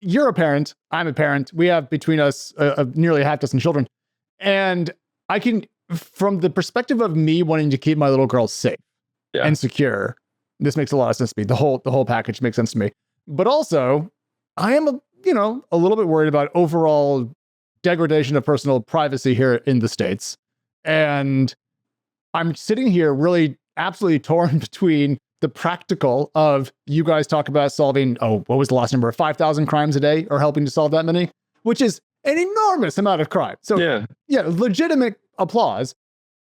you're a parent, I'm a parent. We have between us nearly a half dozen children. And I can, from the perspective of me wanting to keep my little girl safe and secure, this makes a lot of sense to me. The whole package makes sense to me. But also, I am a little bit worried about overall degradation of personal privacy here in the States. And I'm sitting here really absolutely torn between the practical of you guys talk about solving, what was the last number? 5,000 crimes a day, or helping to solve that many, which is an enormous amount of crime. So yeah, legitimate applause.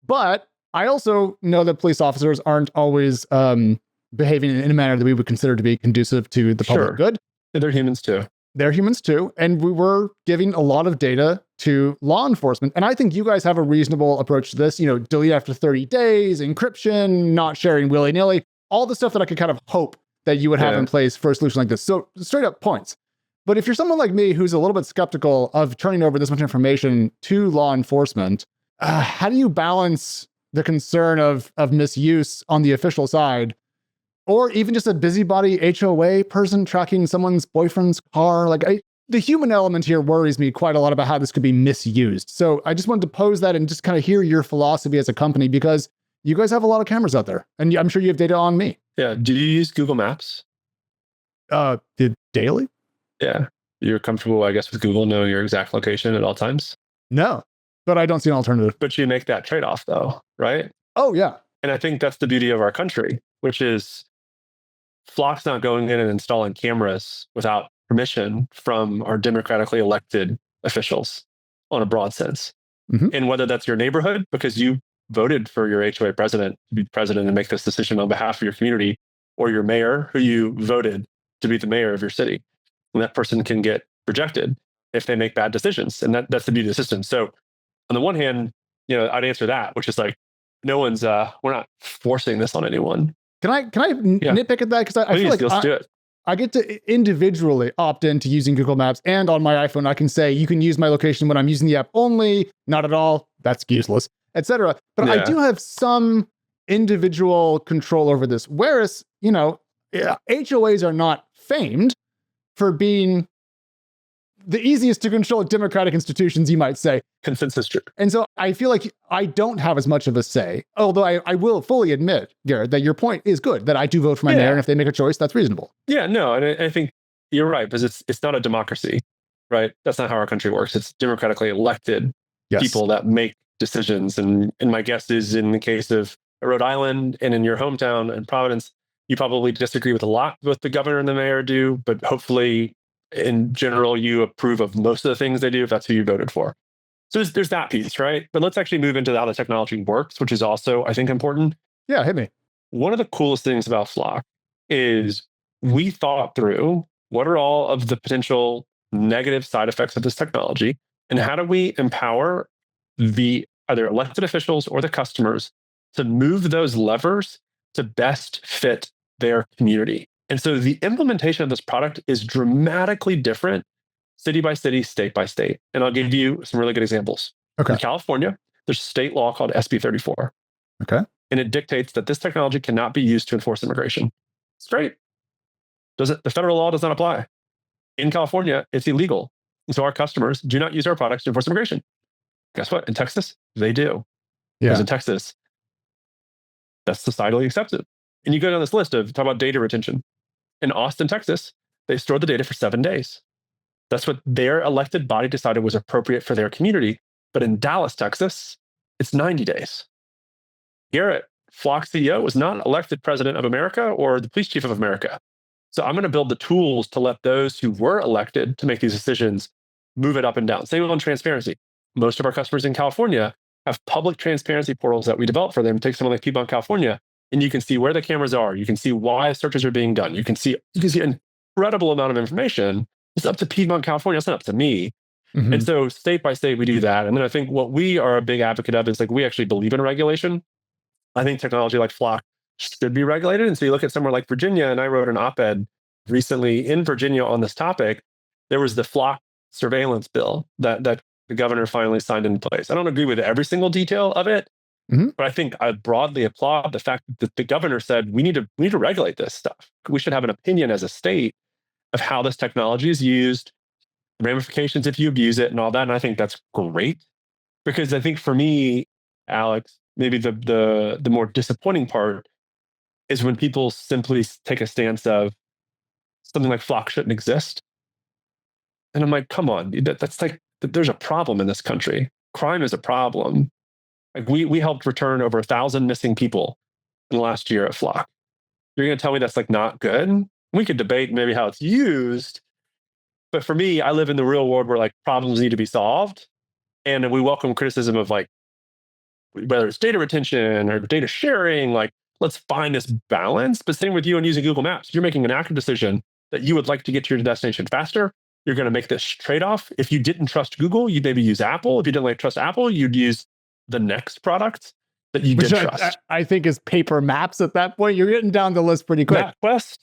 But I also know that police officers aren't always behaving in a manner that we would consider to be conducive to the public good. They're humans too. They're humans too. And we were giving a lot of data to law enforcement. And I think you guys have a reasonable approach to this, delete after 30 days, encryption, not sharing willy-nilly, all the stuff that I could kind of hope that you would have in place for a solution like this. So straight up points. But if you're someone like me who's a little bit skeptical of turning over this much information to law enforcement, how do you balance the concern of misuse on the official side, or even just a busybody HOA person tracking someone's boyfriend's car? The human element here worries me quite a lot about how this could be misused. So I just wanted to pose that and just kind of hear your philosophy as a company, because you guys have a lot of cameras out there, and I'm sure you have data on me. Yeah. Do you use Google Maps? Daily? Yeah. You're comfortable, I guess, with Google knowing your exact location at all times? No, but I don't see an alternative. But you make that trade-off though, right? Oh, yeah. And I think that's the beauty of our country, which is Flock's not going in and installing cameras without permission from our democratically elected officials on a broad sense. Mm-hmm. And whether that's your neighborhood, because you voted for your HOA president to be president and make this decision on behalf of your community, or your mayor who you voted to be the mayor of your city. And that person can get rejected if they make bad decisions. And that's the beauty of the system. So on the one hand, I'd answer that, which is like, no one's, we're not forcing this on anyone. Can I nitpick at that? Because I feel like let's do it. I get to individually opt into using Google Maps, and on my iPhone, I can say, you can use my location when I'm using the app only, not at all, that's useless, etc. But I do have some individual control over this. Whereas, HOAs are not famed for being the easiest to control democratic institutions, you might say. Consensus true. And so I feel like I don't have as much of a say, although I will fully admit, Garrett, that your point is good, that I do vote for my mayor, and if they make a choice, that's reasonable. Yeah, no, and I think you're right, because it's not a democracy, right? That's not how our country works. It's democratically elected people that make decisions. And my guess is, in the case of Rhode Island and in your hometown in Providence, you probably disagree with a lot what the governor and the mayor do, but hopefully in general, you approve of most of the things they do if that's who you voted for. So there's that piece, right? But let's actually move into how the technology works, which is also, I think, important. Yeah, hit me. One of the coolest things about Flock is we thought through what are all of the potential negative side effects of this technology, and how do we empower the either elected officials or the customers to move those levers to best fit their community. And so the implementation of this product is dramatically different city by city, state by state. And I'll give you some really good examples. Okay. In California, there's a state law called SB 34. Okay. And it dictates that this technology cannot be used to enforce immigration. It's great. The federal law does not apply. In California, it's illegal. And so our customers do not use our products to enforce immigration. Guess what? In Texas, they do. Yeah. Because in Texas, that's societally accepted. And you go down this list of talk about data retention. In Austin, Texas, they stored the data for 7 days. That's what their elected body decided was appropriate for their community. But in Dallas, Texas, it's 90 days. Garrett, Flock CEO, was not elected president of America or the police chief of America. So I'm going to build the tools to let those who were elected to make these decisions move it up and down. Same on transparency. Most of our customers in California have public transparency portals that we develop for them. Take someone like Piedmont, California, and you can see where the cameras are. You can see why searches are being done. You can see an incredible amount of information. It's up to Piedmont, California. It's not up to me. Mm-hmm. And so state by state, we do that. And then I think what we are a big advocate of is we actually believe in regulation. I think technology like Flock should be regulated. And so you look at somewhere like Virginia, and I wrote an op-ed recently in Virginia on this topic. There was the Flock surveillance bill that the governor finally signed into place. I don't agree with every single detail of it, but I think I broadly applaud the fact that the governor said we need to regulate this stuff. We should have an opinion as a state of how this technology is used, ramifications if you abuse it, and all that. And I think that's great, because I think for me, Alex, maybe the more disappointing part is when people simply take a stance of something like Flock shouldn't exist. And I'm like, come on, that's like, there's a problem in this country. Crime is a problem. Like we helped return over 1,000 missing people in the last year at Flock. You're going to tell me that's like not good? We could debate maybe how it's used, but for me, I live in the real world where like problems need to be solved, and we welcome criticism of like whether it's data retention or data sharing. Like, let's find this balance. But same with you and using Google Maps. You're making an active decision that you would like to get to your destination faster. You're going to make this trade-off. If you didn't trust Google, you'd maybe use Apple. If you didn't like trust Apple, you'd use the next product that you did trust. I think is paper maps at that point. You're getting down the list pretty quick. MapQuest.